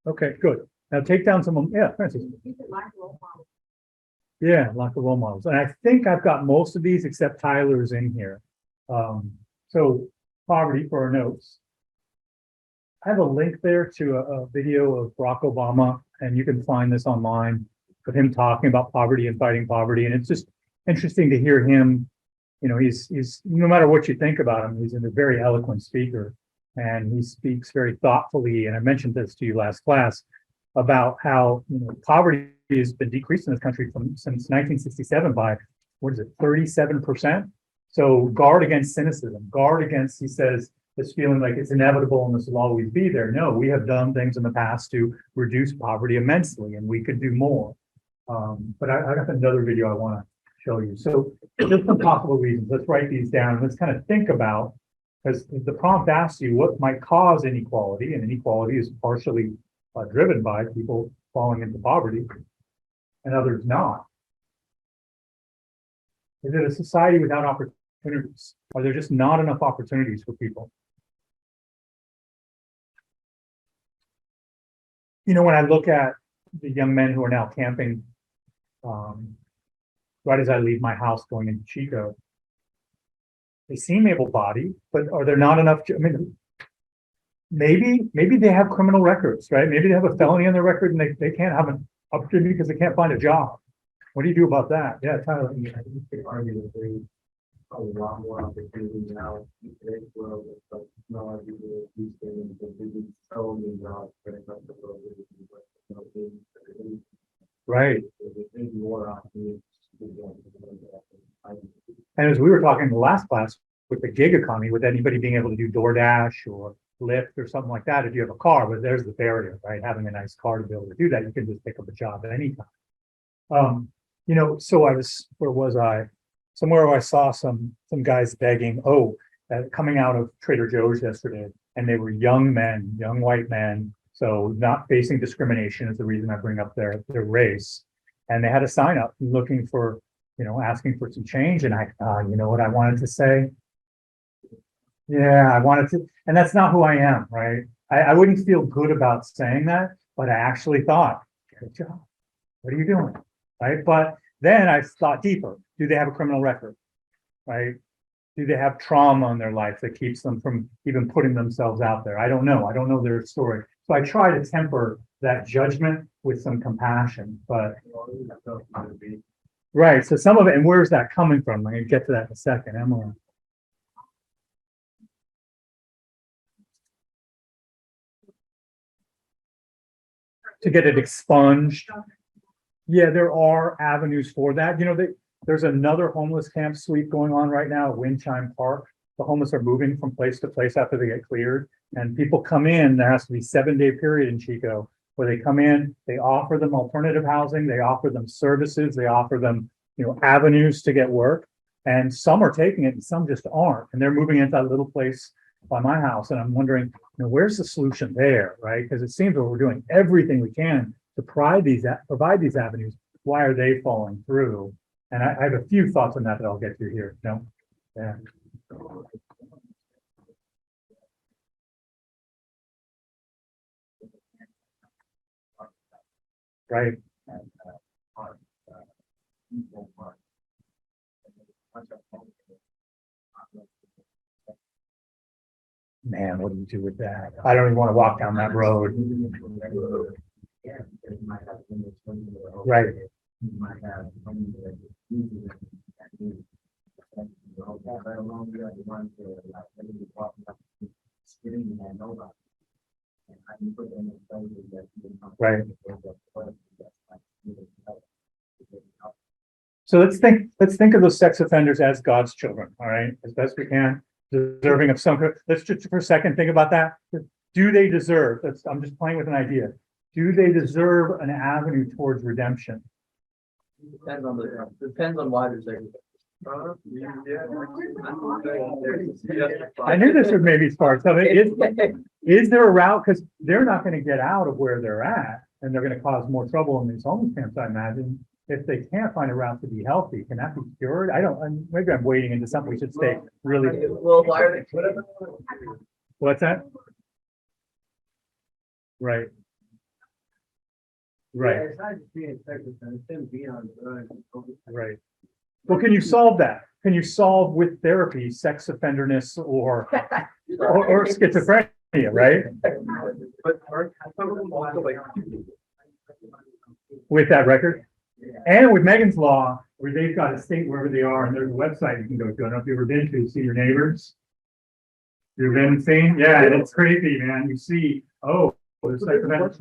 Okay, good. Now take down some, yeah, Francis. Yeah, lots of role models. And I think I've got most of these except Tyler's in here. So poverty for our notes. I have a link there to a video of Barack Obama, and you can find this online with him talking about poverty and fighting poverty. And it's just interesting to hear him. You know, he's no matter what you think about him, he's a very eloquent speaker, and he speaks very thoughtfully. And I mentioned this to you last class about how, you know, poverty has been decreased in this country since 1967 by, what is it, 37%. So guard against cynicism, guard against, he says, this feeling like it's inevitable and this will always be there. No, we have done things in the past to reduce poverty immensely, and we could do more. But I got another video I want to show you. So there's some possible reasons. Let's write these down. Let's kind of think about, because the prompt asks you what might cause inequality, and inequality is partially driven by people falling into poverty and others not. Is it a society without opportunities? Are there just not enough opportunities for people? You know, when I look at the young men who are now camping, right as I leave my house going into Chico, they seem able-bodied, but are there not enough? I mean, maybe they have criminal records, right? Maybe they have a felony on their record and they can't have an opportunity because they can't find a job. What do you do about that? Yeah, Tyler. I think you could argue that there's probably a lot more opportunity now in today's world with technology, with these things, that they do so many jobs when it comes to Right. There's more opportunities. And as we were talking in the last class with the gig economy, with anybody being able to do DoorDash or Lyft or something like that, if you have a car, but there's the barrier, right? Having a nice car to be able to do that, you can just pick up a job at any time. You know, so where was I? Somewhere where I saw some guys begging, coming out of Trader Joe's yesterday, and they were young men, young white men, so not facing discrimination is the reason I bring up their race. And they had a sign up looking for, you know, asking for some change. And you know what I wanted to say? Yeah, I wanted to, and that's not who I am, right? I wouldn't feel good about saying that, but I actually thought, get a job. What are you doing? Right. But then I thought deeper. Do they have a criminal record? Right. Do they have trauma in their life that keeps them from even putting themselves out there? I don't know. I don't know their story. So I try to temper that judgment with some compassion. But right. So some of it, and where's that coming from? I'm going to get to that in a second, Emily. To get it expunged. Yeah, there are avenues for that. You know, there's another homeless camp sweep going on right now at Windchime Park. The homeless are moving from place to place after they get cleared, and people come in. There has to be a 7-day period in Chico where they come in, they offer them alternative housing, they offer them services, they offer them, you know, avenues to get work. And some are taking it and some just aren't. And they're moving into that little place by my house. And I'm wondering, you know, where's the solution there, right? Because it seems that we're doing everything we can to provide these avenues. Why are they falling through? And I have a few thoughts on that I'll get to here. No? Yeah. Right. Man, what do you do with that? I don't even want to walk down that road. Right. Right. So let's think of those sex offenders as God's children, all right, as best we can, deserving of some. Let's just for a second think about that. Do they deserve? I'm just playing with an idea. Do they deserve an avenue towards redemption? Depends on why they're saying. I knew this would maybe spark something. Is there a route? Because they're not going to get out of where they're at, and they're going to cause more trouble in these homeless camps, I imagine. If they can't find a route to be healthy, can that be cured? I don't. Maybe I'm wading into something we should stay really. Well, why are they? What's that? Right. Right, It's not just being Texas, and it's them being on the road. right. Well, can you solve that? Can you solve with therapy sex offenderness or schizophrenia, right? But some of them also like. With that record? And with Megan's Law, where they've got a state wherever they are, and there's a website you can go to. I don't know if you've ever been to see your neighbors. You've been seen? Yeah, it's creepy, man. You see, oh, there's sex offenders.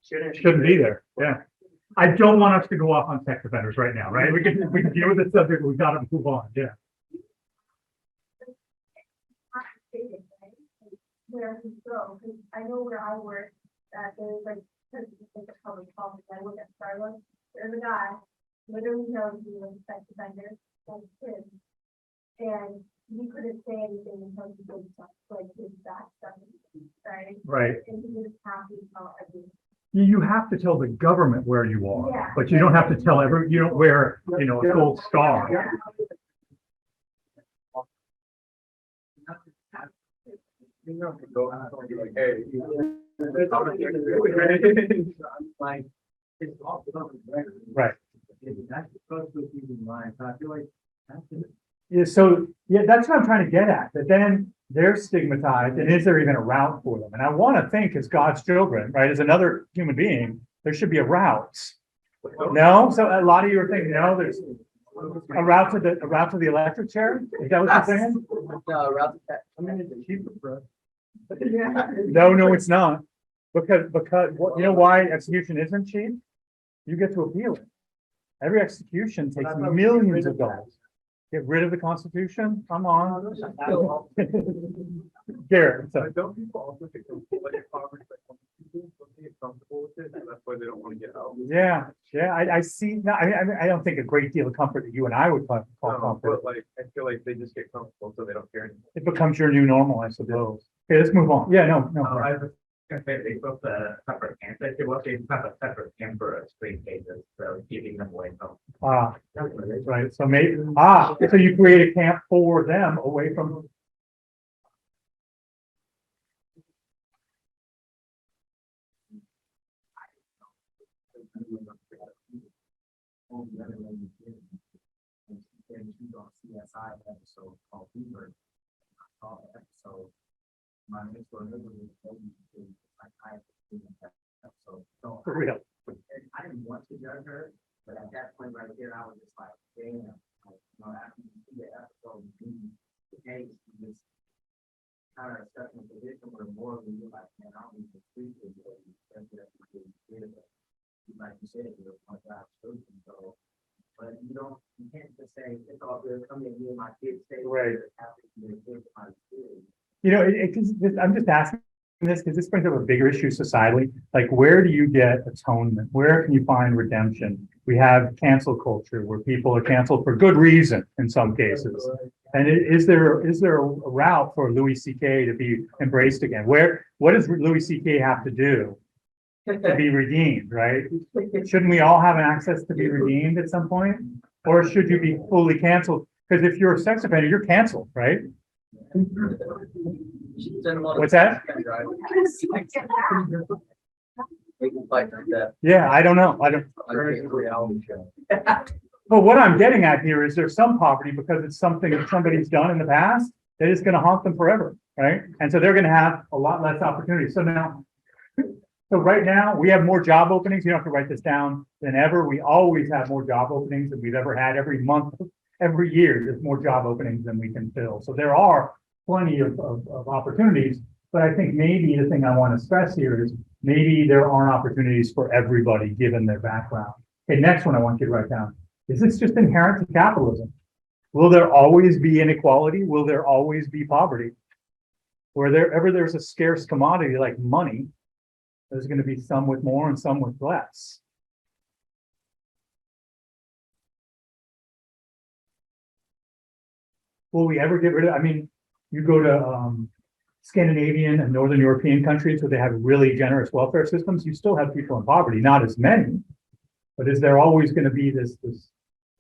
Shouldn't be there, yeah. I don't want us to go off on sex offenders right now, right? We can deal with the subject, but we've got to move on, yeah. Where he go, because I know where I work, that there's like a public health, I work at Starbucks, there's a guy, literally knows he was a sex offender, and kids. And he couldn't say anything until he did stuff, like his back stuff, right? Right. And he was happy to tell everything. You have to tell the government where you are, Yeah. but you don't have to tell you don't wear, a gold star. You know, to go out and be like, hey. Like, it's off the record. Right. That's supposed to be in line, so I feel like that's it. Yeah, so, yeah, that's what I'm trying to get at, but then they're stigmatized, and is there even a route for them? And I want to think as God's children, right, as another human being, there should be a route. No? So a lot of you are thinking, no, there's a route to the electric chair? Is that what you're saying? I mean, it's cheaper for us. No, it's not. Because you know why execution isn't cheap? You get to appeal it. Every execution takes millions of dollars. Get rid of the Constitution? Come on. Garrett, so, Don't people also get like poverty, like some people don't get comfortable with it, and that's why they don't want to get out. yeah, I see. No, I don't think a great deal of comfort that you and I would call comfort. But like, I feel like they just get comfortable, so they don't care anymore. It becomes your new normal, I suppose. Okay, let's move on. Yeah, no. I was gonna say they both separate camps, they both have a separate camp for screen cases, so keeping them away from. Right, so maybe, so you create a camp for them away from. CSI episode called Beaver. I saw the episode. My next door neighbor was episode. So For real. I didn't want to judge her, but at that point right there, I was just like, damn, like, after you see the episode, the case, you just kind of stuck in a position where more than you're like, man, I don't need to treat this, like you said, you're a job solution, so. But you can't just say, it's all good, come in, me and my kids stay. Right. Right. I'm just asking this because this brings up a bigger issue societally. Like, where do you get atonement? Where can you find redemption? We have cancel culture where people are canceled for good reason in some cases. And is there a route for Louis C.K. to be embraced again? What does Louis C.K. have to do to be redeemed, right? Shouldn't we all have an access to be redeemed at some point? Or should you be fully canceled? Because if you're a sex offender, you're canceled, right? What's that? Yeah, I don't know. But what I'm getting at here is there's some poverty because it's something that somebody's done in the past that is going to haunt them forever, right? And so they're going to have a lot less opportunity. So right now we have more job openings. You don't have to write this down than ever. We always have more job openings than we've ever had. Every month, every year, there's more job openings than we can fill. So there are plenty of opportunities. But I think maybe the thing I want to stress here is maybe there aren't opportunities for everybody given their background. Okay, next one I want you to write down. Is this just inherent to capitalism? Will there always be inequality? Will there always be poverty? Wherever there's a scarce commodity like money, there's going to be some with more and some with less. Will we ever get rid of, you go to Scandinavian and Northern European countries where they have really generous welfare systems, you still have people in poverty, not as many, but is there always going to be this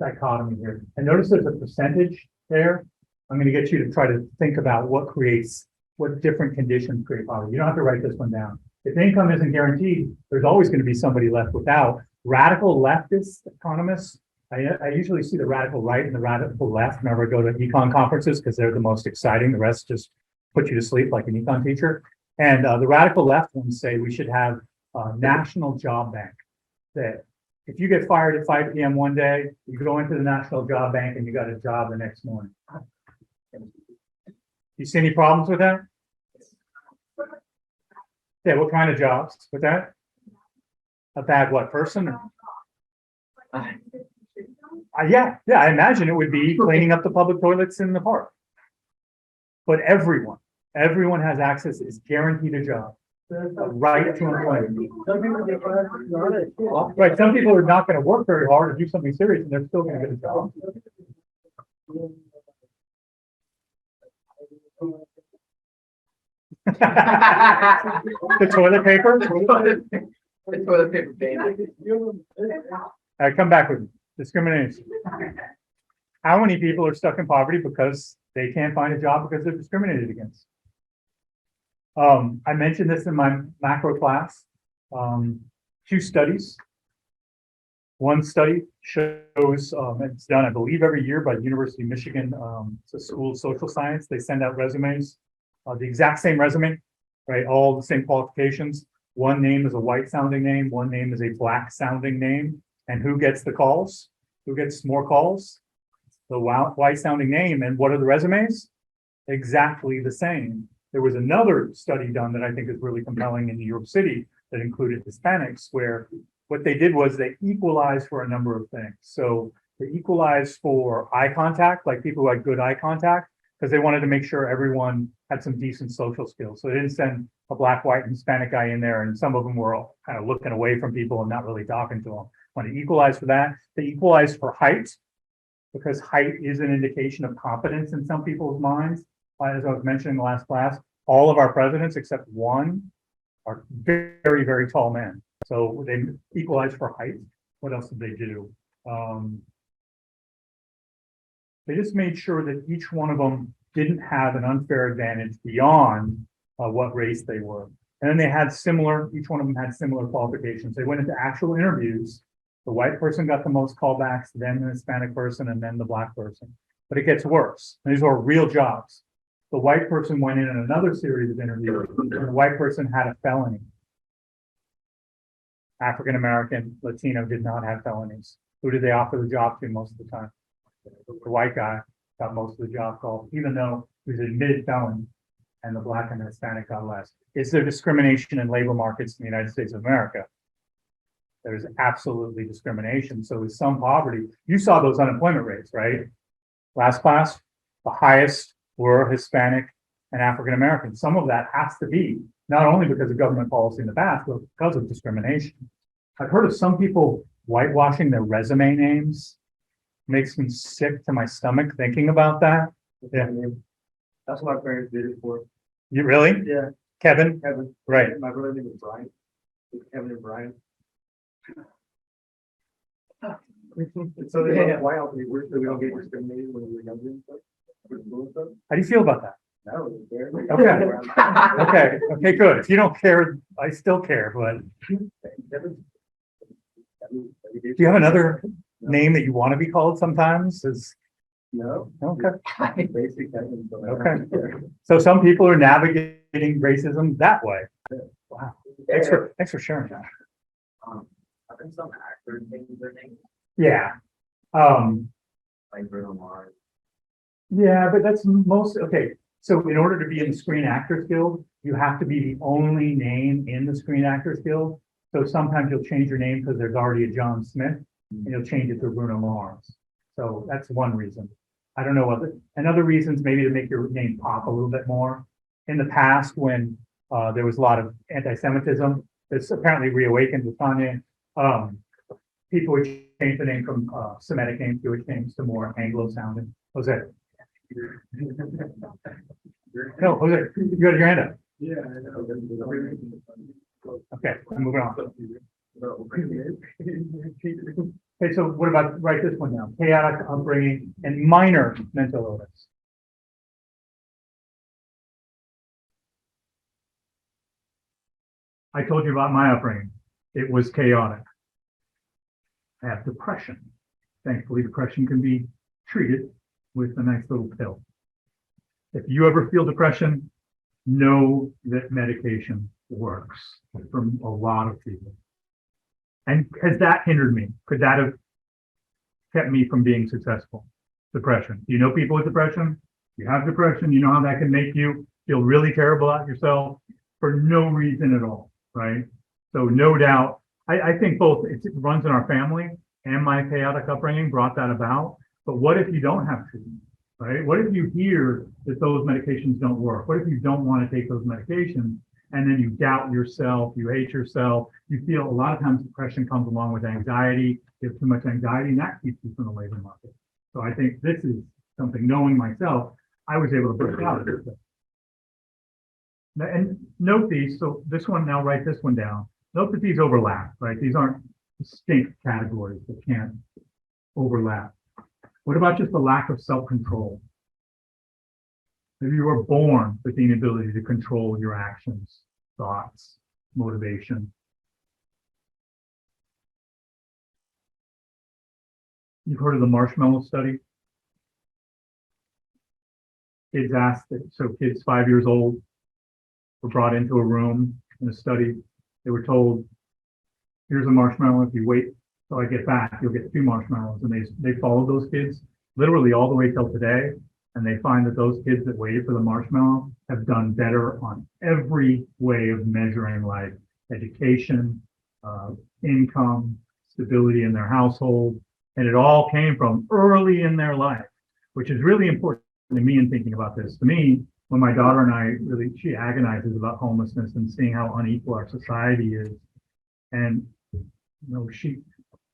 dichotomy here? And notice there's a percentage there. I'm going to get you to try to think about what different conditions create poverty. You don't have to write this one down. If income isn't guaranteed, there's always going to be somebody left without. Radical leftist economists, I usually see the radical right and the radical left whenever I go to econ conferences because they're the most exciting. The rest just put you to sleep like an econ teacher. And the radical left ones say we should have a national job bank. That if you get fired at 5 p.m. one day, you go into the national job bank and you got a job the next morning. You see any problems with that? Yeah, what kind of jobs with that? A bad what person? Yeah, I imagine it would be cleaning up the public toilets in the park. But everyone has access, is guaranteed a job, a right to employment. Some people get fired for doing it. Right, some people are not going to work very hard or do something serious, and they're still going to get a job. The toilet paper. The toilet paper baby. I come back with discrimination. How many people are stuck in poverty because they can't find a job because they're discriminated against? I mentioned this in my macro class. 2 studies. One study shows, it's done, I believe, every year by the University of Michigan. It's a school of social science. They send out resumes, the exact same resume, right? All the same qualifications. One name is a white sounding name. One name is a black sounding name. And who gets the calls? Who gets more calls? The white sounding name. And what are the resumes? Exactly the same. There was another study done that I think is really compelling in New York City that included Hispanics, where what they did was they equalized for a number of things. So they equalized for eye contact, like people who had good eye contact, because they wanted to make sure everyone had some decent social skills. So they didn't send a black, white, and Hispanic guy in there, and some of them were all kind of looking away from people and not really talking to them. Want to equalize for that. They equalized for height, because height is an indication of competence in some people's minds. As I was mentioning in the last class, all of our presidents except one are very, very tall men. So they equalized for height. What else did they do? They just made sure that each one of them didn't have an unfair advantage beyond what race they were. And then they had similar, each one of them had similar qualifications. They went into actual interviews. The white person got the most callbacks, then the Hispanic person, and then the black person. But it gets worse. These are real jobs. The white person went in another series of interviews, and the white person had a felony. African American, Latino did not have felonies. Who did they offer the job to most of the time? The white guy got most of the job calls, even though he was an admitted felon, and the black and the Hispanic got less. Is there discrimination in labor markets in the United States of America? There's absolutely discrimination. So with some poverty, you saw those unemployment rates, right? Last class, the highest were Hispanic and African American. Some of that has to be not only because of government policy in the past, but because of discrimination. I've heard of some people whitewashing their resume names. Makes me sick to my stomach thinking about that. Yeah. That's what my parents did it for. You really? Yeah, Kevin? Kevin. Right. My brother name is Brian. Kevin and Brian. So they have why else we work so we don't get discriminated when we were younger and stuff. How do you feel about that? That was fair. Okay. Okay, good. If you don't care, I still care, but do you have another name that you want to be called sometimes? No. Okay. Basic. Okay. So some people are navigating racism that way. Wow. Thanks for sharing that. I think some actors change their name, Yeah. like Bruno Mars. Yeah, but that's most, okay. So in order to be in the Screen Actors Guild, you have to be the only name in the Screen Actors Guild. So sometimes you'll change your name because there's already a John Smith and you'll change it to Bruno Mars. So that's one reason. I don't know what, and other reasons maybe to make your name pop a little bit more. In the past, when there was a lot of anti-Semitism, that's apparently reawakened with Kanye. People would change the name from Semitic names, Jewish names to more Anglo-sounding. Jose. No, Jose, you got your hand up. Yeah, I know. Okay, I'm moving on. Okay, so what about, write this one down, chaotic upbringing and minor mental illness. I told you about my upbringing. It was chaotic. I have depression. Thankfully, depression can be treated with a nice little pill. If you ever feel depression, know that medication works for a lot of people. And has that hindered me? Could that have kept me from being successful? Depression. Do you know people with depression? You have depression, you know how that can make you feel really terrible about yourself for no reason at all, right? So no doubt, I think both it runs in our family and my chaotic upbringing brought that about. But what if you don't have treatment, right? What if you hear that those medications don't work? What if you don't want to take those medications and then you doubt yourself, you hate yourself, you feel a lot of times depression comes along with anxiety, you have too much anxiety, and that keeps you from the labor market. So I think this is something, knowing myself, I was able to break out of it. And note these, so this one, now write this one down. Note that these overlap, right? These aren't distinct categories that can't overlap. What about just the lack of self-control? Maybe you were born with the inability to control your actions, thoughts, motivation. You've heard of the marshmallow study? Kids asked, so kids 5 years old were brought into a room in a study. They were told, here's a marshmallow. If you wait till I get back, you'll get 2 marshmallows. And they followed those kids literally all the way till today. And they find that those kids that waited for the marshmallow have done better on every way of measuring, like education, income, stability in their household. And it all came from early in their life, which is really important to me in thinking about this. To me, when my daughter and I she agonizes about homelessness and seeing how unequal our society is. And,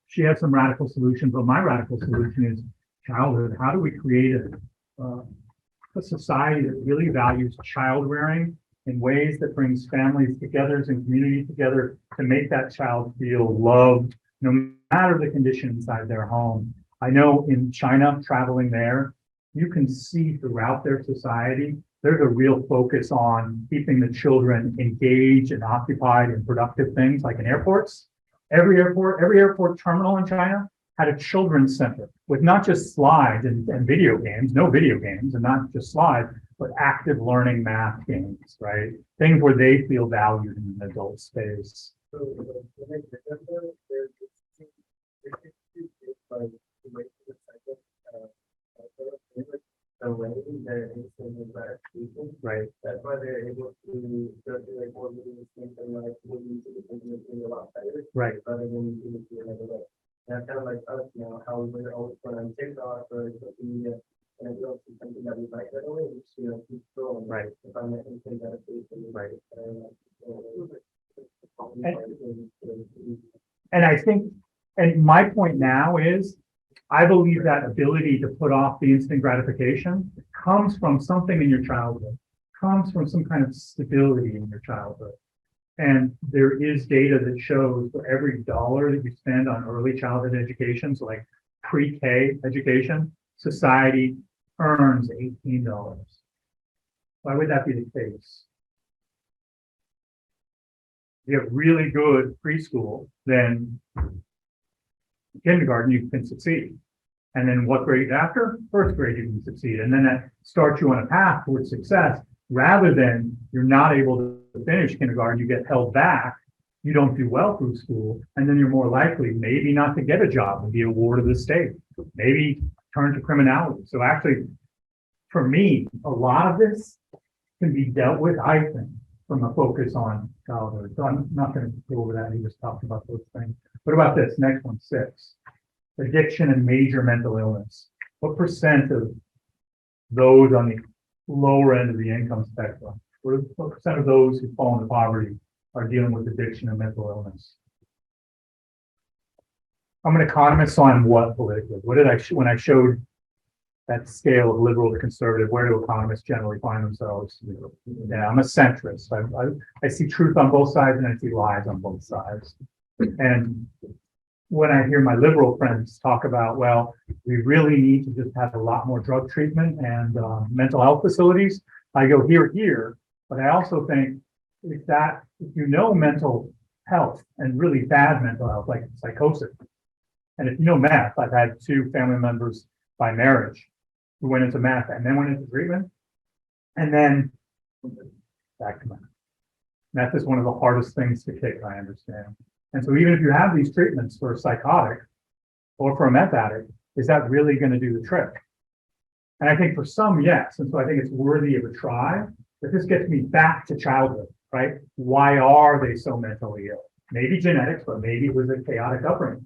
she has some radical solutions, but my radical solution is childhood. How do we create a society that really values child rearing in ways that brings families together and communities together to make that child feel loved, no matter the condition inside their home? I know in China, traveling there, you can see throughout their society, there's a real focus on keeping the children engaged and occupied in productive things, like in airports. Every airport terminal in China had a children's center with not just slides and video games, no video games, and not just slides, but active learning math games, right? Things where they feel valued in an adult space. Right. That's why they're able to circulate more moving things and like moving to the business a lot better. Right. Rather than moving to another way. That's kind of like us, how we're always put on TikTok or social media, and it goes to something that we like right away, which keep scrolling. Right. If I'm making things out of face, Right. And I think, and my point now is, I believe that ability to put off the instant gratification comes from something in your childhood, comes from some kind of stability in your childhood. And there is data that shows for every dollar that you spend on early childhood education, so like pre-K education, society earns $18. Why would that be the case? If you have really good preschool, then kindergarten, you can succeed. And then what grade after? First grade, you can succeed. And then that starts you on a path towards success, rather than you're not able to finish kindergarten, you get held back, you don't do well through school, and then you're more likely maybe not to get a job and be a ward of the state, maybe turn to criminality. So actually, for me, a lot of this can be dealt with, I think, from a focus on childhood. So I'm not going to go over that. He just talked about those things. What about this next one, 6? Addiction and major mental illness. What percent of those on the lower end of the income spectrum, what percent of those who fall into poverty are dealing with addiction and mental illness? I'm an economist, so I'm what politically? What did when I showed that scale of liberal to conservative, where do economists generally find themselves? Yeah, I'm a centrist. I see truth on both sides and I see lies on both sides. And when I hear my liberal friends talk about, well, we really need to just have a lot more drug treatment and mental health facilities, I go here, but I also think if you know mental health and really bad mental health, like psychosis. And if you know meth, I've had 2 family members by marriage who went into meth and then went into treatment. And then back to meth. Meth is one of the hardest things to kick, I understand. And so even if you have these treatments for a psychotic or for a meth addict, is that really going to do the trick? And I think for some, yes. And so I think it's worthy of a try. But this gets me back to childhood, right? Why are they so mentally ill? Maybe genetics, but maybe it was a chaotic upbringing.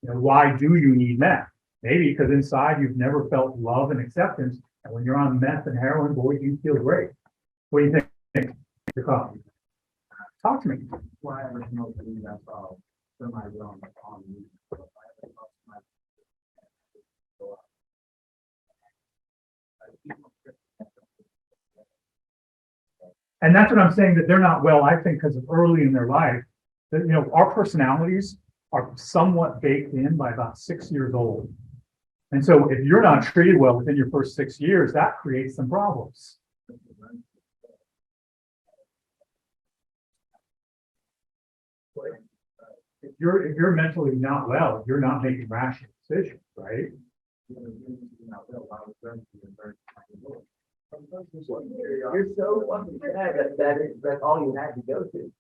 You know, why do you need meth? Maybe because inside you've never felt love and acceptance. And when you're on meth and heroin, boy, you feel great. What do you think? Your coffee. Talk to me. Why I was not doing that, somebody on me. And that's what I'm saying, that they're not well, I think, because of early in their life, that, you know, our personalities are somewhat baked in by about 6 years old. And so if you're not treated well within your first 6 years, that creates some problems. If you're mentally not well, you're not making rational decisions, right? You're so fucking sad that's all you had to go to.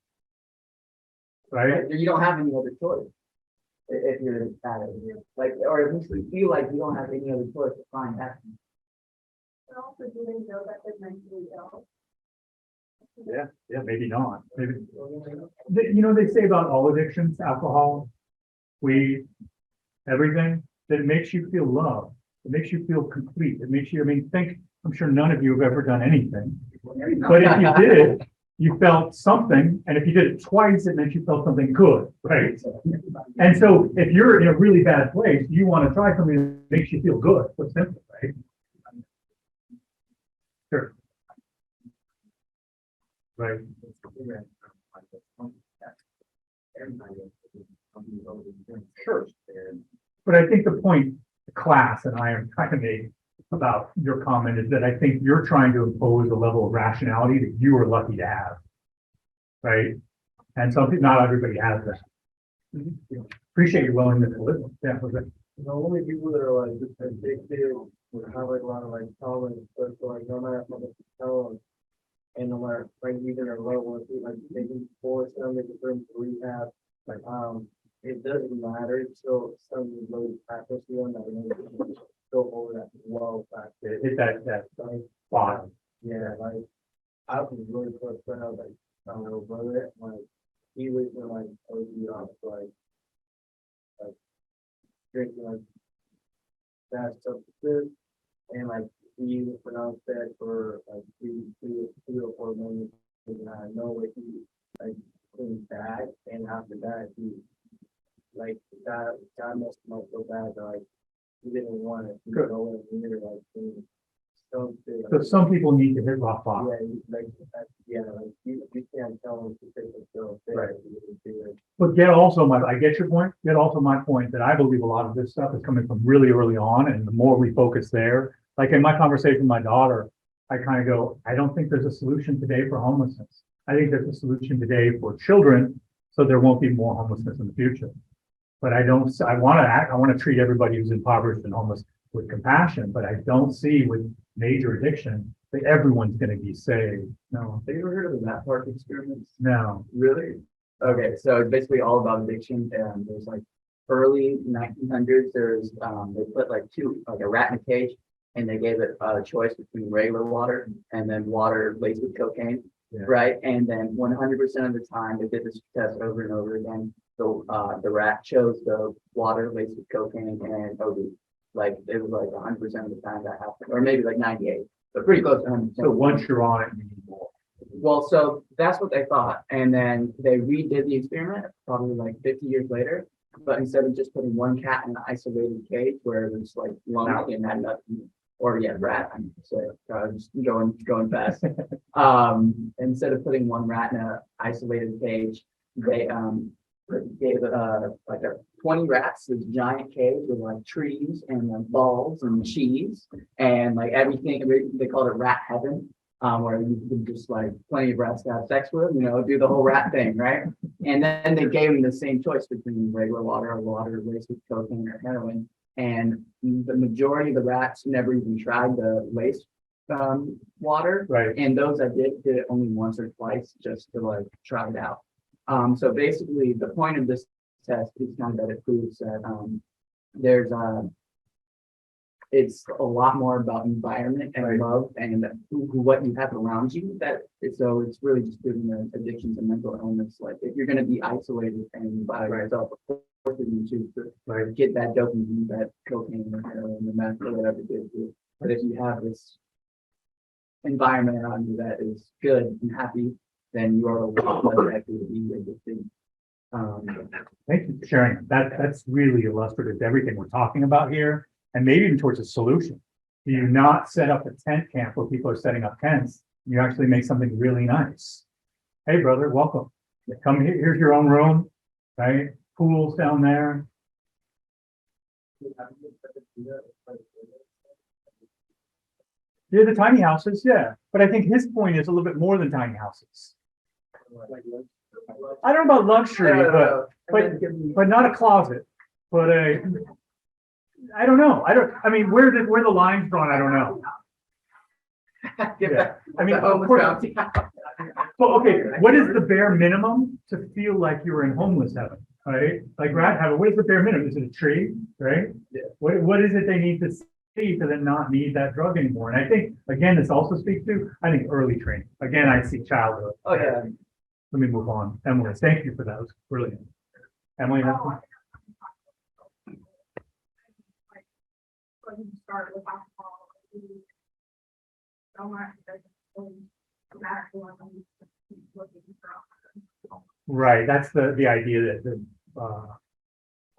Right? You don't have any other choice. If you're at it, like, or at least you feel like you don't have any other choice to find that. And also, do they know that they're mentally ill? Yeah, maybe not. Maybe. You know, they say about all addictions, alcohol, weed, everything, that it makes you feel loved. It makes you feel complete. It makes you, I'm sure none of you have ever done anything. But if you did, you felt something. And if you did it twice, it meant you felt something good, right? And so if you're in a really bad place, you want to try something that makes you feel good. What's simple, right? Sure. Right. Sure. But I think the point the class and I are trying to make about your comment is that I think you're trying to impose a level of rationality that you are lucky to have. Right? And not everybody has that. Appreciate your willingness to listen. Yeah, was it? The only people that are like, just a big deal, would have like a lot of like tolerance, but so like no matter how much you tell them, and no matter like even or low ones, like taking force them, make them to rehab, like it doesn't matter. It's still something really practice you and that we go over that well back there. Hit that bottom. Yeah, like I was really close to how like my little brother, like he was in like OD off like drinking like bad substances, and like he was pronounced dead for like three or 4 months, and I know what he like came back, and after that he like God messed him up so bad that like he didn't want it. He Good. go in here like something. So some people need to hit rock bottom. Like you can't tell them to take a pill. Right. But I get your point. Get also my point that I believe a lot of this stuff is coming from really early on, and the more we focus there, like in my conversation with my daughter, I kind of go, I don't think there's a solution today for homelessness. I think there's a solution today for children, so there won't be more homelessness in the future. But I want to treat everybody who's impoverished and homeless with compassion, but I don't see with major addiction that everyone's going to be saved. No, Have you ever heard of the Matt Park experiments? no. Really? Okay, so it's basically all about addiction, and there's like early 1900s, there's they put like a rat in a cage, and they gave it a choice between regular water and then water laced with cocaine, right? And then 100% of the time, they did this test over and over again. So the rat chose the water laced with cocaine and OD. Like it was like 100% of the time that happened, or maybe like 98, but pretty close to 100%. So once you're on it, you need more. Well, so that's what they thought. And then they redid the experiment probably like 50 years later. But instead of just putting one cat in an isolated cage where it was like lonely and had nothing, or rat, I'm just going fast. Instead of putting one rat in an isolated cage, they gave like a 20 rats this giant cage with like trees and like balls and cheese and like everything. They called it rat heaven. where you could just like plenty of rats to have sex with, do the whole rat thing, right? And then they gave him the same choice between regular water or water laced with cocaine or heroin. And the majority of the rats never even tried the laced water. Right. And those that did it only once or twice just to like try it out. So basically the point of this test is kind of that it proves that there's it's a lot more about environment and Right. love and what you have around you. So it's really just proving that addictions and mental illness. Like if you're going to be isolated and by Right. yourself, of course you choose to Right. get that dopamine, that cocaine or heroin, the meth or whatever it is. But if you have this environment around you that is good and happy, then you are a lot less likely to be addicted. Thank you for sharing. That's really illustrative to everything we're talking about here, and maybe even towards a solution. Do you not set up a tent camp where people are setting up tents? You actually make something really nice. Hey, brother, welcome. Come here, here's your own room, right? Pools down there. Yeah, the tiny houses, yeah. But I think his point is a little bit more than tiny houses. I don't know about luxury, but not a closet, but I don't know. I mean, where the line's drawn, I don't know. Yeah. I mean, of course. Well, okay, what is the bare minimum to feel like you're in homeless heaven, right? Like rat heaven, what is the bare minimum? Is it a tree, right? Yeah. What is it they need to see to then not need that drug anymore? And I think, again, this also speaks to, I think, early training. Again, I see childhood. Oh, yeah. Let me move on. Emily, thank you for that. It was brilliant. Emily, Oh, nothing? When you start with alcohol, you don't want to automatically want to keep looking for. Right, that's the idea that the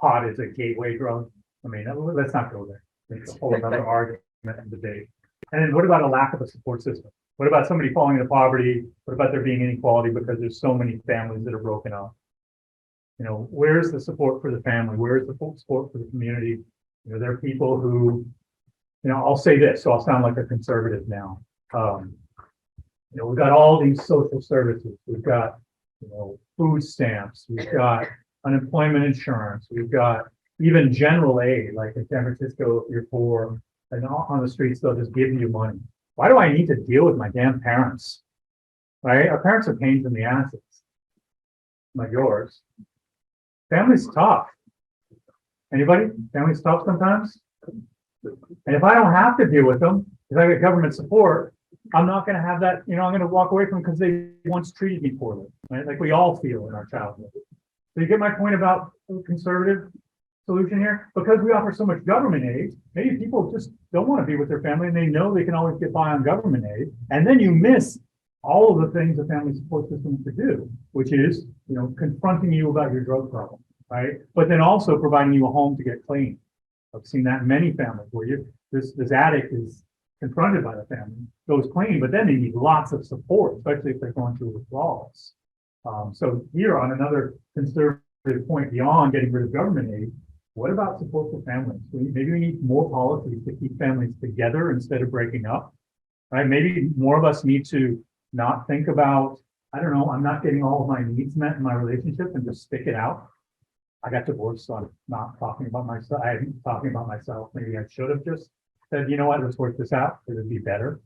pot is a gateway drug. I mean, let's not go there. It's a whole other argument and debate. And then what about a lack of a support system? What about somebody falling into poverty? What about there being inequality because there's so many families that are broken up? Where's the support for the family? Where's the support for the community? There are people who, I'll say this, so I'll sound like a conservative now. We've got all these social services. We've got, food stamps. We've got unemployment insurance. We've got even general aid, like in San Francisco, if you're poor and on the streets, they'll just give you money. Why do I need to deal with my damn parents? Right? Our parents are pains in the asses. Like yours. Family's tough. Anybody? Family's tough sometimes? And if I don't have to deal with them, if I get government support, I'm not going to have that, I'm going to walk away from them because they once treated me poorly, right? Like we all feel in our childhood. So you get my point about the conservative solution here? Because we offer so much government aid, maybe people just don't want to be with their family and they know they can always get by on government aid. And then you miss all of the things a family support system could do, which is, confronting you about your drug problem, right? But then also providing you a home to get clean. I've seen that in many families where this addict is confronted by the family, goes clean, but then they need lots of support, especially if they're going through withdrawals. So here on another conservative point beyond getting rid of government aid, what about support for families? Maybe we need more policies to keep families together instead of breaking up, right? Maybe more of us need to not think about, I don't know, I'm not getting all of my needs met in my relationship and just stick it out. I got divorced, so I'm not talking about myself. I'm talking about myself. Maybe I should have just said, you know what, let's work this out. It would be better.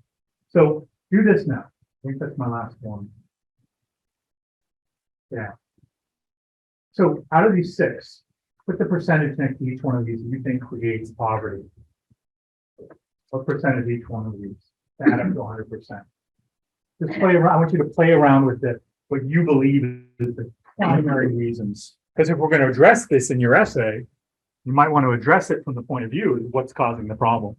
So do this now. I think that's my last one. Yeah. So out of these 6, put the percentage next to each one of these you think creates poverty. What percentage each one of these to add up to 100%? Just play around. I want you to play around with what you believe is the primary reasons. Because if we're going to address this in your essay, you might want to address it from the point of view of what's causing the problem.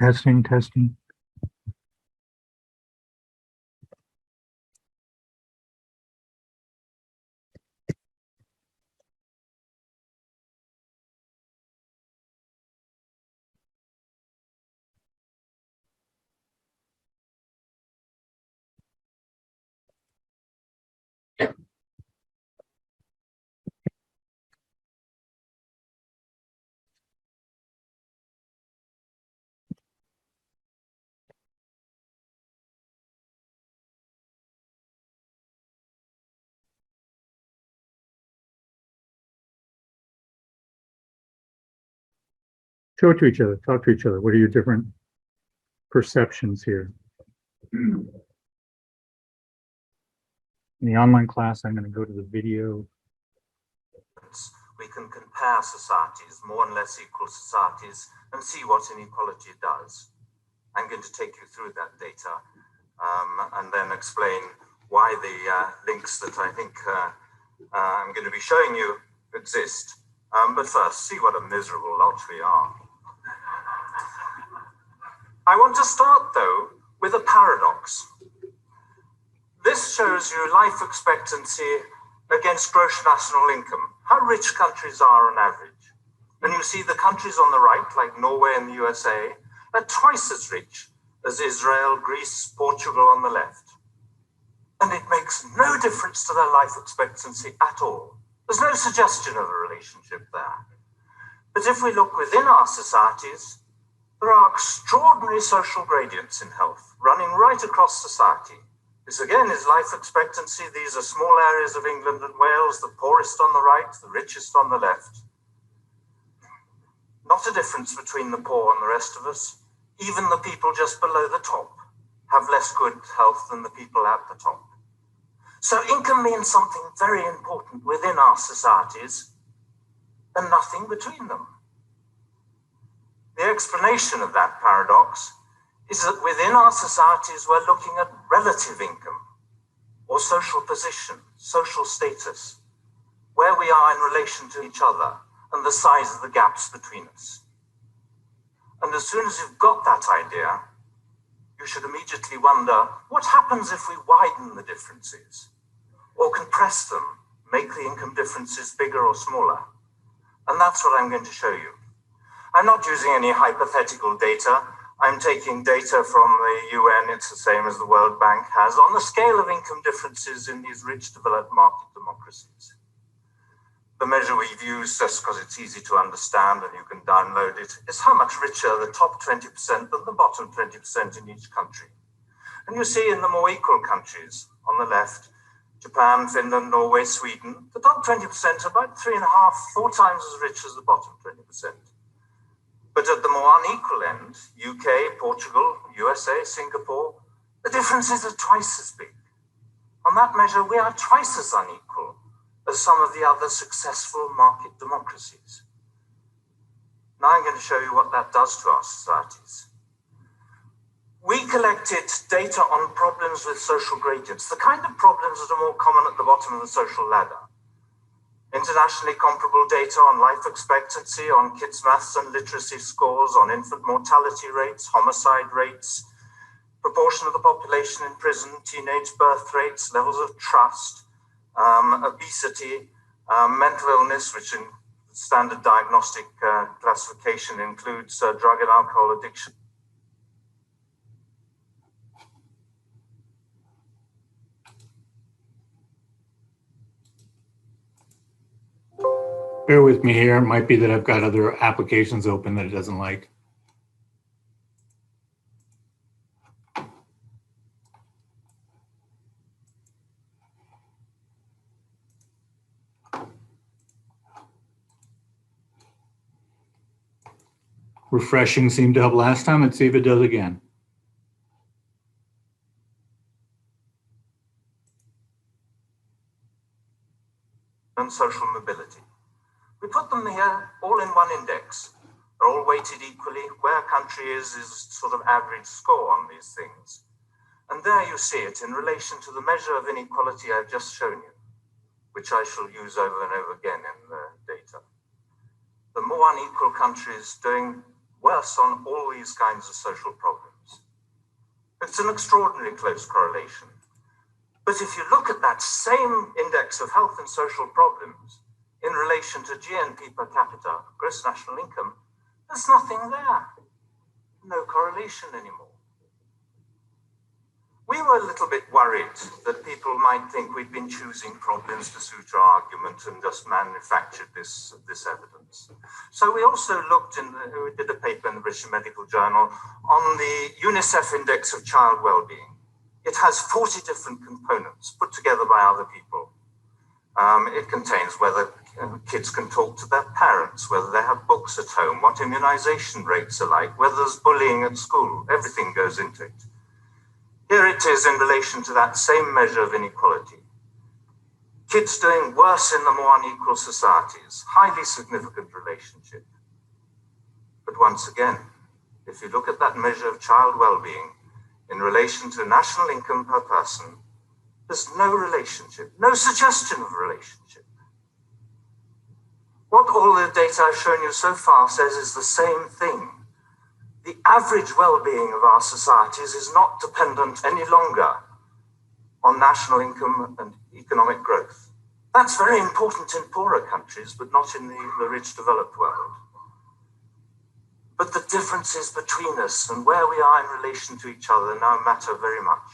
Testing. Show it to each other, talk to each other. What are your different perceptions here? In the online class, I'm going to go to the video. We can compare societies, more and less equal societies, and see what inequality does. I'm going to take you through that data and then explain why the links that I think I'm going to be showing you exist. But first, see what a miserable lot we are. I want to start, though, with a paradox. This shows you life expectancy against gross national income, how rich countries are on average. And you see the countries on the right, like Norway and the USA, are twice as rich as Israel, Greece, Portugal on the left. And it makes no difference to their life expectancy at all. There's no suggestion of a relationship there. But if we look within our societies, there are extraordinary social gradients in health running right across society. This again is life expectancy. These are small areas of England and Wales, the poorest on the right, the richest on the left. Not a difference between the poor and the rest of us. Even the people just below the top have less good health than the people at the top. So income means something very important within our societies and nothing between them. The explanation of that paradox is that within our societies, we're looking at relative income or social position, social status, where we are in relation to each other and the size of the gaps between us. And as soon as you've got that idea, you should immediately wonder, what happens if we widen the differences or compress them, make the income differences bigger or smaller? And that's what I'm going to show you. I'm not using any hypothetical data. I'm taking data from the UN. It's the same as the World Bank has on the scale of income differences in these rich developed market democracies. The measure we've used, just because it's easy to understand and you can download it, is how much richer the top 20% than the bottom 20% in each country. And you see in the more equal countries on the left, Japan, Finland, Norway, Sweden, the top 20% are about 3.5, 4 times as rich as the bottom 20%. But at the more unequal end, UK, Portugal, USA, Singapore, the differences are twice as big. On that measure, we are twice as unequal as some of the other successful market democracies. Now I'm going to show you what that does to our societies. We collected data on problems with social gradients, the kind of problems that are more common at the bottom of the social ladder. Internationally comparable data on life expectancy, on kids' maths and literacy scores, on infant mortality rates, homicide rates, proportion of the population in prison, teenage birth rates, levels of trust, obesity, mental illness, which in standard diagnostic classification includes drug and alcohol addiction. Bear with me here. It might be that I've got other applications open that it doesn't like. Refreshing seemed to help last time. Let's see if it does again. And social mobility. We put them here all in one index. They're all weighted equally. Where a country is sort of average score on these things. And there you see it in relation to the measure of inequality I've just shown you, which I shall use over and over again in the data. The more unequal countries doing worse on all these kinds of social problems. It's an extraordinarily close correlation. But if you look at that same index of health and social problems in relation to GNP per capita, gross national income, there's nothing there. No correlation anymore. We were a little bit worried that people might think we'd been choosing problems to suit our argument and just manufactured this evidence. So we also looked we did a paper in the British Medical Journal on the UNICEF Index of Child Wellbeing. It has 40 different components put together by other people. It contains whether kids can talk to their parents, whether they have books at home, what immunization rates are like, whether there's bullying at school, everything goes into it. Here it is in relation to that same measure of inequality. Kids doing worse in the more unequal societies, highly significant relationship. But once again, if you look at that measure of child well-being in relation to national income per person, there's no relationship, no suggestion of relationship. What all the data I've shown you so far says is the same thing. The average well-being of our societies is not dependent any longer on national income and economic growth. That's very important in poorer countries, but not in the rich developed world. But the differences between us and where we are in relation to each other now matter very much.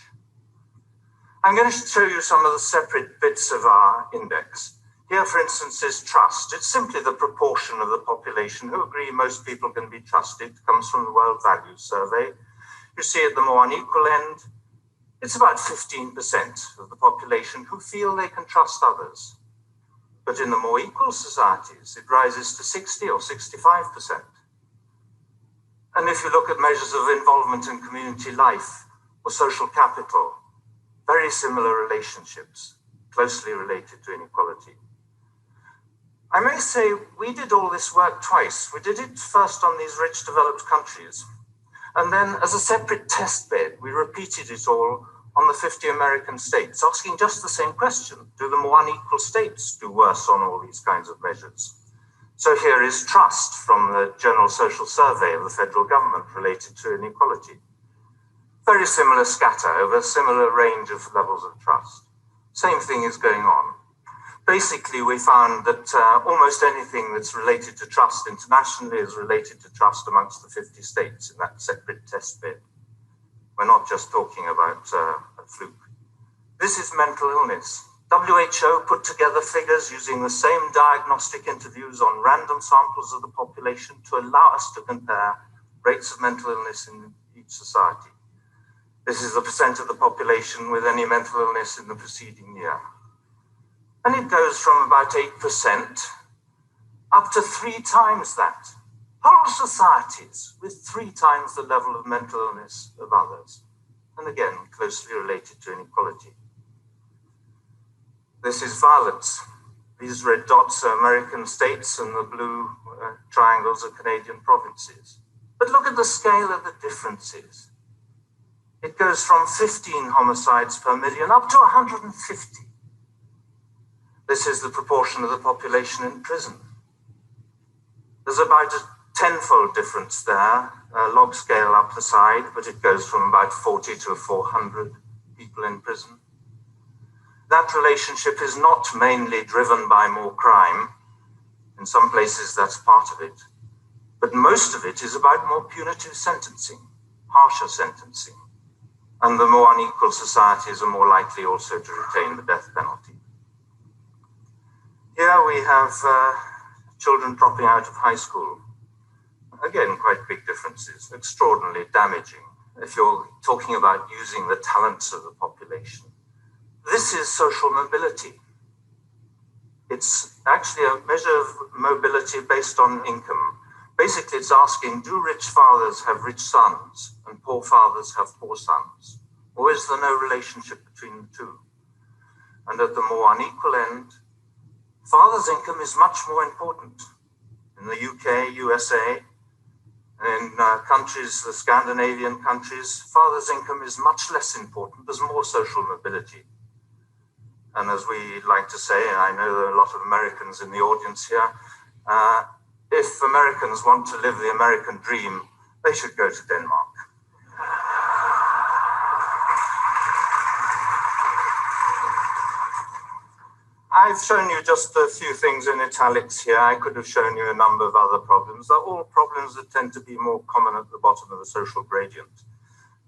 I'm going to show you some of the separate bits of our index. Here, for instance, is trust. It's simply the proportion of the population who agree most people can be trusted. It comes from the World Values Survey. You see at the more unequal end, it's about 15% of the population who feel they can trust others. But in the more equal societies, it rises to 60 or 65%. And if you look at measures of involvement in community life or social capital, very similar relationships, closely related to inequality. I may say we did all this work twice. We did it first on these rich developed countries. And then as a separate test bed, we repeated it all on the 50 American states, asking just the same question. Do the more unequal states do worse on all these kinds of measures? So here is trust from the General Social Survey of the federal government related to inequality. Very similar scatter over a similar range of levels of trust. Same thing is going on. Basically, we found that almost anything that's related to trust internationally is related to trust amongst the 50 states in that separate test bed. We're not just talking about a fluke. This is mental illness. WHO put together figures using the same diagnostic interviews on random samples of the population to allow us to compare rates of mental illness in each society. This is the percent of the population with any mental illness in the preceding year. And it goes from about 8% up to 3 times that. Whole societies with 3 times the level of mental illness of others. And again, closely related to inequality. This is violence. These red dots are American states and the blue triangles are Canadian provinces. But look at the scale of the differences. It goes from 15 homicides per million up to 150. This is the proportion of the population in prison. There's about a 10-fold difference there, log scale up the side, but it goes from about 40 to 400 people in prison. That relationship is not mainly driven by more crime. In some places, that's part of it. But most of it is about more punitive sentencing, harsher sentencing. And the more unequal societies are more likely also to retain the death penalty. Here we have children dropping out of high school. Again, quite big differences, extraordinarily damaging if you're talking about using the talents of the population. This is social mobility. It's actually a measure of mobility based on income. Basically, it's asking, do rich fathers have rich sons and poor fathers have poor sons? Or is there no relationship between the two? And at the more unequal end, father's income is much more important. In the UK, USA, and in countries, the Scandinavian countries, father's income is much less important. There's more social mobility. And as we like to say, and I know there are a lot of Americans in the audience here, if Americans want to live the American dream, they should go to Denmark. I've shown you just a few things in italics here. I could have shown you a number of other problems. They're all problems that tend to be more common at the bottom of the social gradient.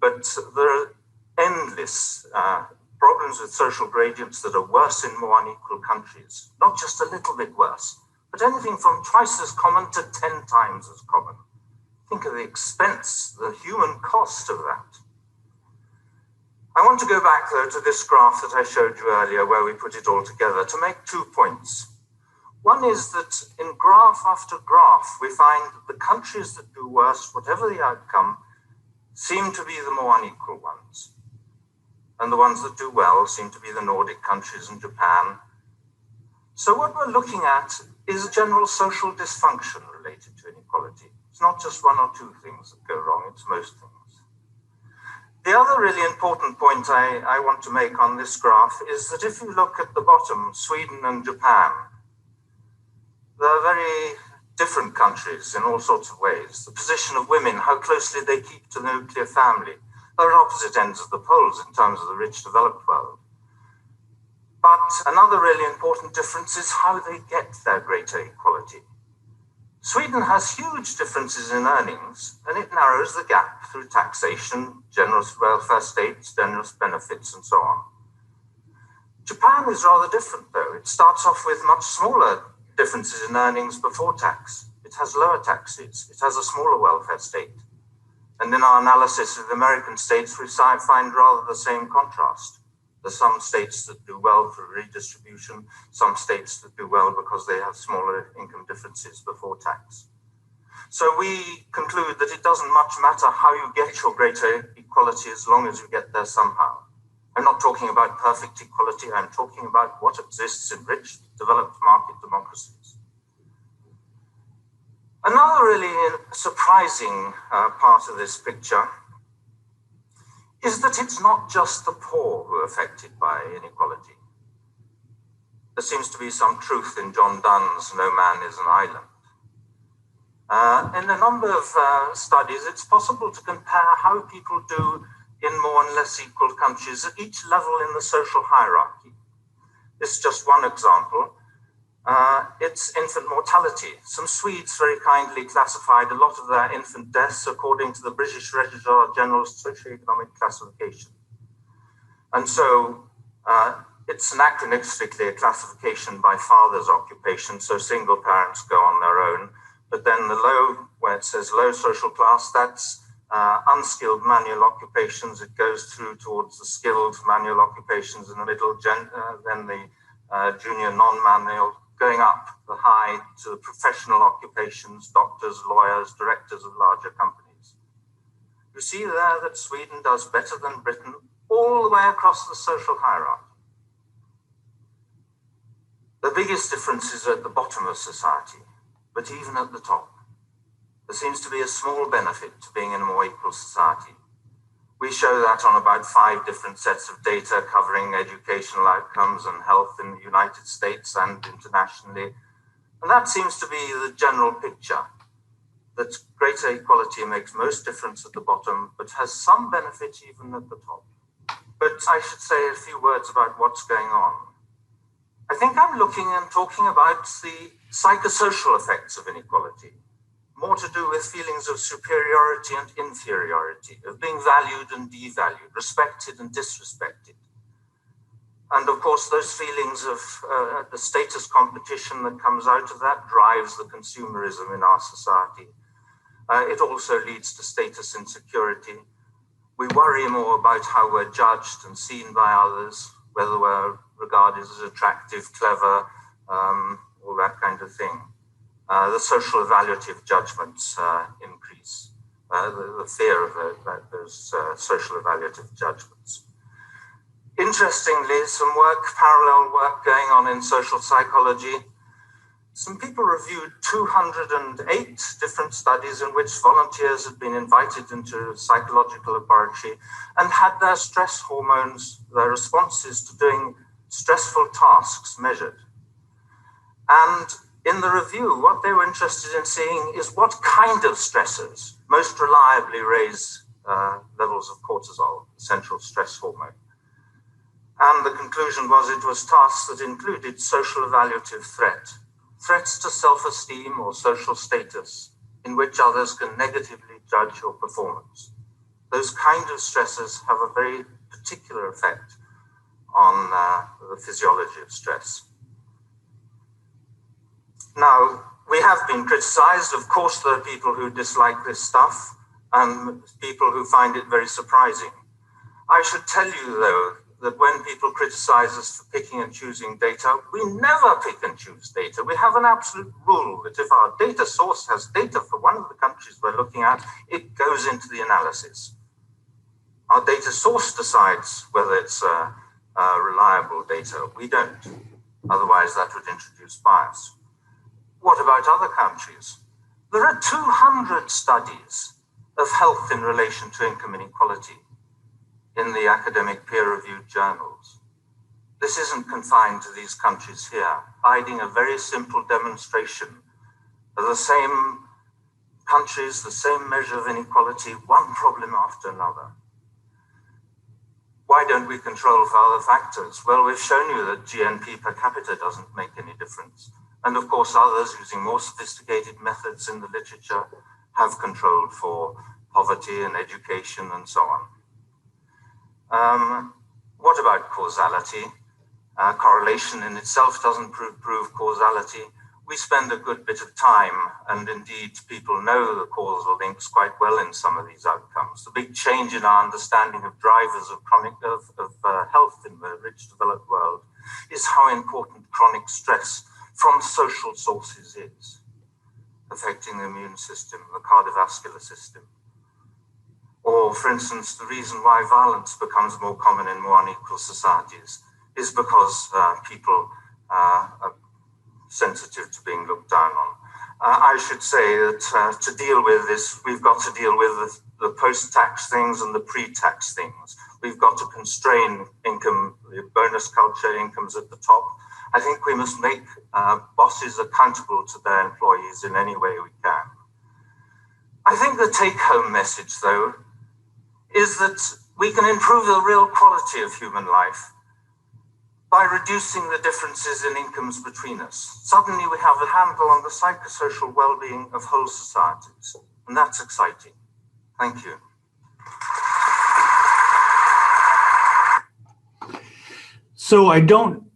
But there are endless problems with social gradients that are worse in more unequal countries. Not just a little bit worse, but anything from twice as common to 10 times as common. Think of the expense, the human cost of that. I want to go back, though, to this graph that I showed you earlier, where we put it all together, to make 2 points. One is that in graph after graph, we find that the countries that do worse, whatever the outcome, seem to be the more unequal ones. And the ones that do well seem to be the Nordic countries and Japan. So what we're looking at is a general social dysfunction related to inequality. It's not just one or two things that go wrong, it's most things. The other really important point I want to make on this graph is that if you look at the bottom, Sweden and Japan, they're very different countries in all sorts of ways. The position of women, how closely they keep to the nuclear family. They're at opposite ends of the poles in terms of the rich developed world. But another really important difference is how they get their greater equality. Sweden has huge differences in earnings, and it narrows the gap through taxation, generous welfare states, generous benefits, and so on. Japan is rather different, though. It starts off with much smaller differences in earnings before tax. It has lower taxes. It has a smaller welfare state. And in our analysis of the American states, we find rather the same contrast. There's some states that do well through redistribution, some states that do well because they have smaller income differences before tax. So we conclude that it doesn't much matter how you get your greater equality as long as you get there somehow. I'm not talking about perfect equality, I'm talking about what exists in rich, developed market democracies. Another really surprising part of this picture is that it's not just the poor who are affected by inequality. There seems to be some truth in John Donne's No Man is an Island. In a number of studies, it's possible to compare how people do in more and less equal countries at each level in the social hierarchy. This is just one example. It's infant mortality. Some Swedes very kindly classified a lot of their infant deaths according to the British Registrar General's socioeconomic classification. And so it's anachronistically a classification by father's occupation, so single parents go on their own. But then the low, where it says low social class, that's unskilled manual occupations. It goes through towards the skilled manual occupations in the middle, then the junior non-manual, going up the high to the professional occupations, doctors, lawyers, directors of larger companies. You see there that Sweden does better than Britain all the way across the social hierarchy. The biggest difference is at the bottom of society, but even at the top, there seems to be a small benefit to being in a more equal society. We show that on about 5 different sets of data covering educational outcomes and health in the United States and internationally. And that seems to be the general picture, that greater equality makes most difference at the bottom, but has some benefit even at the top. But I should say a few words about what's going on. I think I'm looking and talking about the psychosocial effects of inequality, more to do with feelings of superiority and inferiority, of being valued and devalued, respected and disrespected. And of course, those feelings of the status competition that comes out of that drives the consumerism in our society. It also leads to status insecurity. We worry more about how we're judged and seen by others, whether we're regarded as attractive, clever, all that kind of thing. The social evaluative judgments increase, the fear of those social evaluative judgments. Interestingly, some parallel work going on in social psychology. Some people reviewed 208 different studies in which volunteers had been invited into a psychological laboratory and had their stress hormones, their responses to doing stressful tasks measured. And in the review, what they were interested in seeing is what kind of stressors most reliably raise levels of cortisol, the central stress hormone. And the conclusion was it was tasks that included social evaluative threats to self-esteem or social status, in which others can negatively judge your performance. Those kind of stressors have a very particular effect on the physiology of stress. Now, we have been criticized. Of course, there are people who dislike this stuff and people who find it very surprising. I should tell you, though, that when people criticize us for picking and choosing data, we never pick and choose data. We have an absolute rule that if our data source has data for one of the countries we're looking at, it goes into the analysis. Our data source decides whether it's reliable data. We don't. Otherwise, that would introduce bias. What about other countries? There are 200 studies of health in relation to income inequality in the academic peer-reviewed journals. This isn't confined to these countries here, hiding a very simple demonstration of the same countries, the same measure of inequality, one problem after another. Why don't we control for other factors? Well, we've shown you that GNP per capita doesn't make any difference. And of course, others using more sophisticated methods in the literature have controlled for poverty and education and so on. What about causality? Correlation in itself doesn't prove causality. We spend a good bit of time, and indeed people know the causal links quite well in some of these outcomes. The big change in our understanding of drivers of health in the rich developed world is how important chronic stress from social sources is, affecting the immune system, the cardiovascular system. Or, for instance, the reason why violence becomes more common in more unequal societies is because people are sensitive to being looked down on. I should say that to deal with this, we've got to deal with the post-tax things and the pre-tax things. We've got to constrain income, the bonus culture, incomes at the top. I think we must make bosses accountable to their employees in any way we can. I think the take-home message, though, is that we can improve the real quality of human life by reducing the differences in incomes between us. Suddenly we have a handle on the psychosocial well-being of whole societies, and that's exciting. Thank you. So I don't